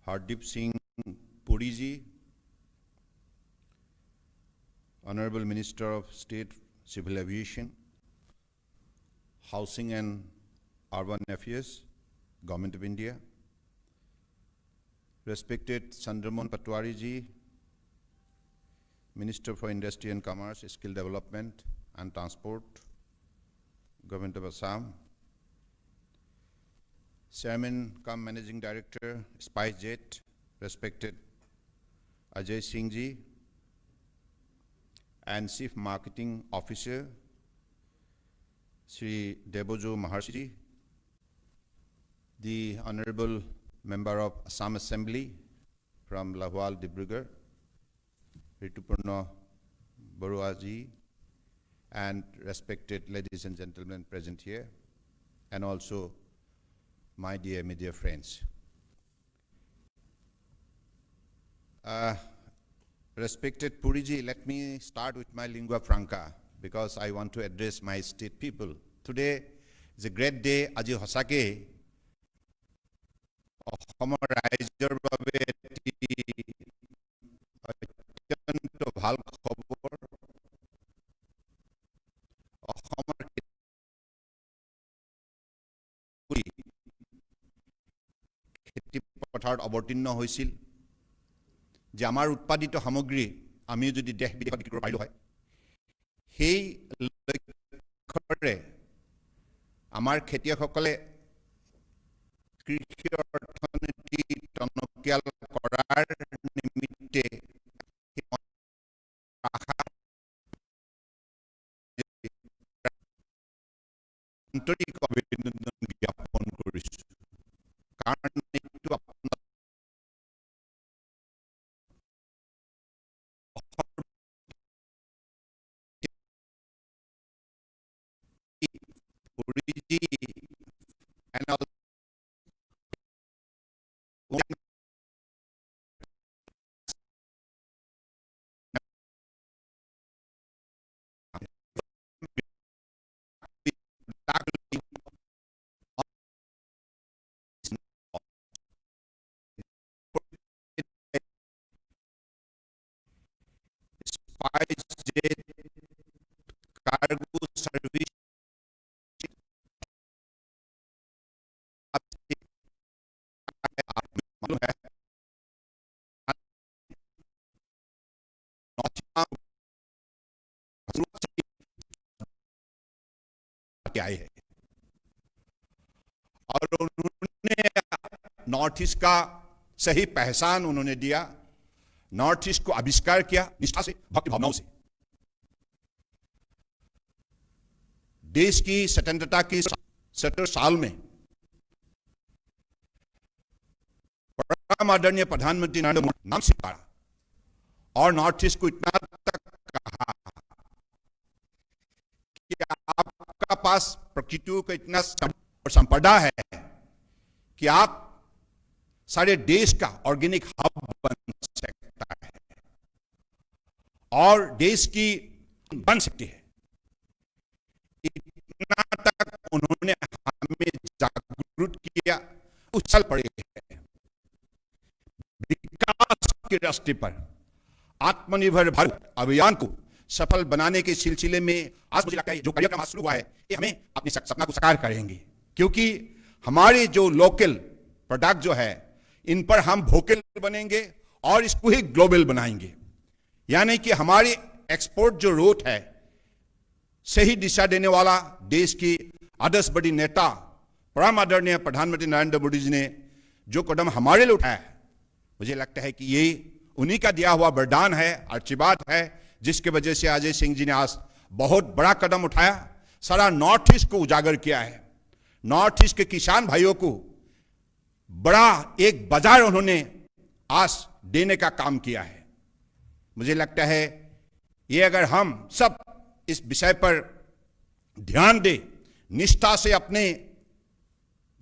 Hardeep Singh Puri ji, Honorable Minister of State Civil Aviation, Housing and Urban Affairs, Government of India, respected Chandramohan Patwari ji, Minister for Industry and Commerce, Skill Development and Transport, Government of Assam, Chairman cum Managing Director, SpiceJet, respected Ajay Singh ji, and Chief Marketing Officer, Sri Debojo Maharshi ji, the Honorable Member of Assam Assembly from Lahwal, Dibrugarh, Ritupurna Barua ji, and respected ladies and gentlemen present here, and also my dear media friends. Respected Puri ji, let me start with my lingua franca because I want to address my state people. Today is a great day. Aji hosake Asomar raijor babe অত্যন্ত ভাল খবৰ অসমৰ খেতি পথাৰত অৱতীৰ্ণ হৈছিল যে আমাৰ উৎপাদিত সামগ্ৰী আমি যদি দেশ বিদেশত বিক্ৰী কৰিব পাৰিলো হয় সেই লক্ষ্যৰে আমাৰ খেতিয়কসকলে কৃষি অৰ্থনীতি টনকিয়াল কৰাৰ নিমিত্তে আন্তৰিক অভিনন্দন জ্ঞাপন কৰিছো কাৰণ এইটো আপোনাৰ SpiceJet cargo service आए है और उन्होंने नॉर्थ ईस्ट का सही पहचान उन्होंने दिया, नॉर्थ ईस्ट को आविष्कार किया निष्ठा से, भक्ति भावनाओं से। देश की स्वतंत्रता की 70 साल में परम आदरणीय प्रधानमंत्री नरेंद्र मोदी नाम से पड़ा और नॉर्थ ईस्ट को इतना तक कहा कि आपका पास प्रकृति का इतना संपदा है कि आप सारे देश का ऑर्गेनिक हब बन सकता है और देश की बन सकती है। इतना तक उन्होंने हमें जागरूक किया, उछल पड़े हैं विकास के रास्ते पर। आत्मनिर्भर भारत अभियान को सफल बनाने के सिलसिले में आज मुझे लगता है जो कार्यक्रम शुरू हुआ है ये हमें अपने सपना को साकार करेंगे, क्योंकि हमारे जो लोकल प्रोडक्ट जो है इन पर हम वोकल बनेंगे और इसको ही ग्लोबल बनाएंगे। यानी कि हमारी एक्सपोर्ट जो रूट है सही दिशा देने वाला देश की आदर्श बड़ी नेता परम आदरणीय प्रधानमंत्री नरेंद्र मोदी जी ने जो कदम हमारे लिए उठाया है, मुझे लगता है कि ये उन्हीं का दिया हुआ वरदान है, आशीर्वाद है, जिसके वजह से अजय सिंह जी ने आज बहुत बड़ा कदम उठाया, सारा नॉर्थ ईस्ट को उजागर किया है। नॉर्थ ईस्ट के किसान भाइयों को बड़ा एक बाजार उन्होंने आज देने का काम किया है। मुझे लगता है ये अगर हम सब इस विषय पर ध्यान दें, निष्ठा से अपने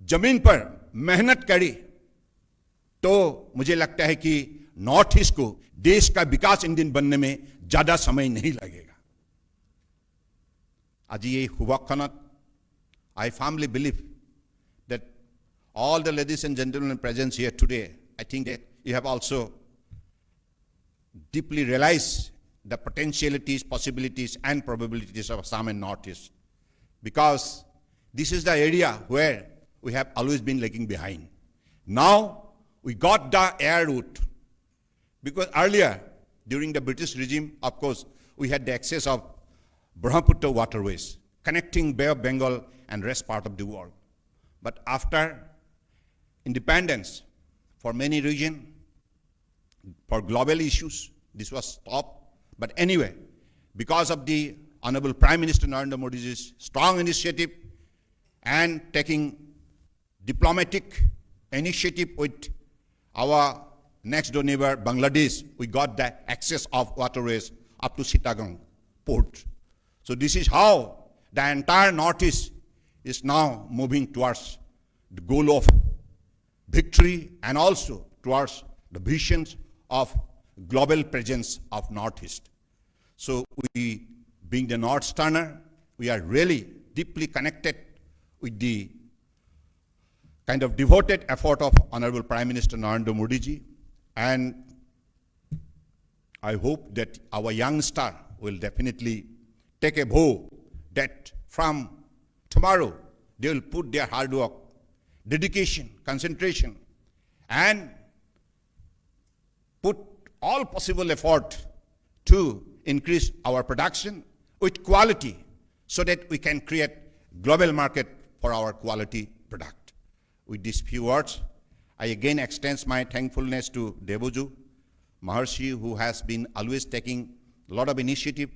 जमीन पर मेहनत करें, तो मुझे लगता है कि नॉर्थ ईस्ट को देश का विकास इंजन बनने में ज्यादा समय नहीं लगेगा। आज ये हुबकखনত I firmly believe that all the ladies and gentlemen present here today I think that you have also deeply realized the potentialities, possibilities, and probabilities of Assam and Northeast, because this is the area where we have always been lagging behind. Now we got the air route, because earlier during the British regime, of course, we had the access of Brahmaputra waterways connecting Bay of Bengal and rest part of the world. But after independence, for many regions, for global issues, this was stopped. But anyway, because of the Honorable Prime Minister Narendra Modi's strong initiative and taking diplomatic initiative with our next door neighbor Bangladesh, we got the access of waterways up to Chittagong port. So this is how the entire Northeast is now moving towards the goal of victory and also towards the visions of global presence of Northeast. So we, being the North-Sterner, we are really deeply connected with the kind of devoted effort of Honorable Prime Minister Narendra Modi ji, and I hope that our youngster will definitely take a vow that from tomorrow they will put their hard work, dedication, concentration, and put all possible effort to increase our production with quality so that we can create global market for our quality product. With these few words, I again extend my thankfulness to Deboju Maharshi, who has been always taking a lot of initiative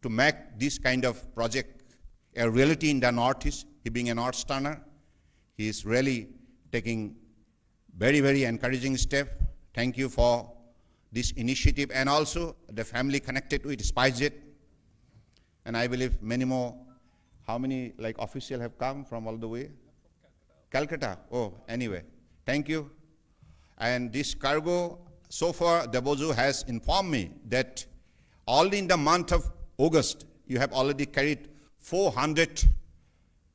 to make this kind of project a reality in the Northeast. He being a North-Sterner, he is really taking very, very encouraging step. Thank you for this initiative, and also the family connected with SpiceJet. And I believe many more, how many like officials have come from all the way? Calcutta. Oh, anyway, thank you. And this cargo, so far Deboju has informed me that only in the month of August, you have already carried 400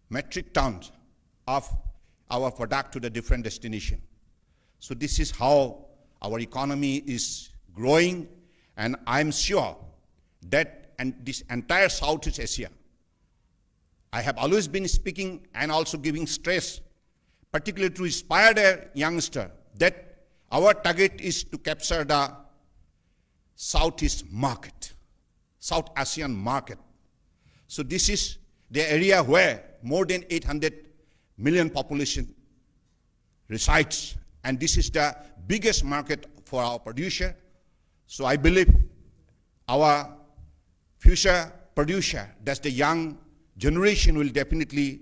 metric tons of our product to the different destination. So this is how our economy is growing, and I'm sure that this entire Southeast Asia, I have always been speaking and also giving stress, particularly to inspire the youngster, that our target is to capture the Southeast market, South Asian market. So this is the area where more than 800 million population resides, and this is the biggest market for our producer. So I believe our future producer, that's the young generation, will definitely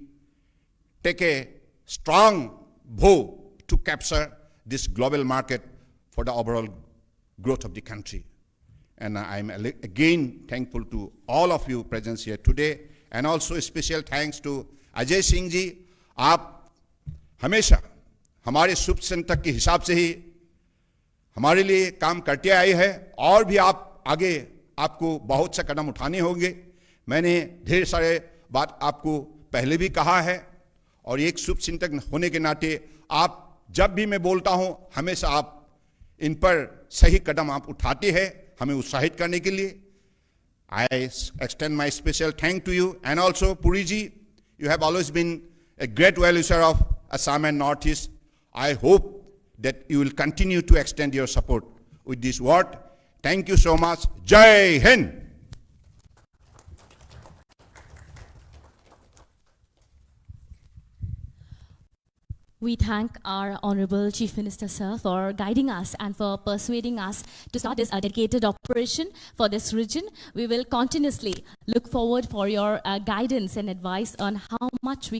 take a strong vow to capture this global market for the overall growth of the country. And I'm again thankful to all of you present here today, and also a special thanks to Ajay Singh ji. आप हमेशा हमारे शुभ चिंतक के हिसाब से ही हमारे लिए काम करते आए हैं, और भी आप आगे आपको बहुत से कदम उठाने होंगे। मैंने ढेर सारे बात आपको पहले भी कहा है, और एक शुभ चिंतक होने के नाते आप जब भी मैं बोलता हूं, हमेशा आप इन पर सही कदम आप उठाते हैं हमें उत्साहित करने के लिए। I extend my special thank to you, and also Puri ji, you have always been a great well-wisher of Assam and Northeast. I hope that you will continue to extend your support with this word. Thank you so much. Jai Hind. We thank our Honorable Chief Minister, sir, for guiding us and for persuading us to start this dedicated operation for this region. We will continuously look forward for your guidance and advice on how much we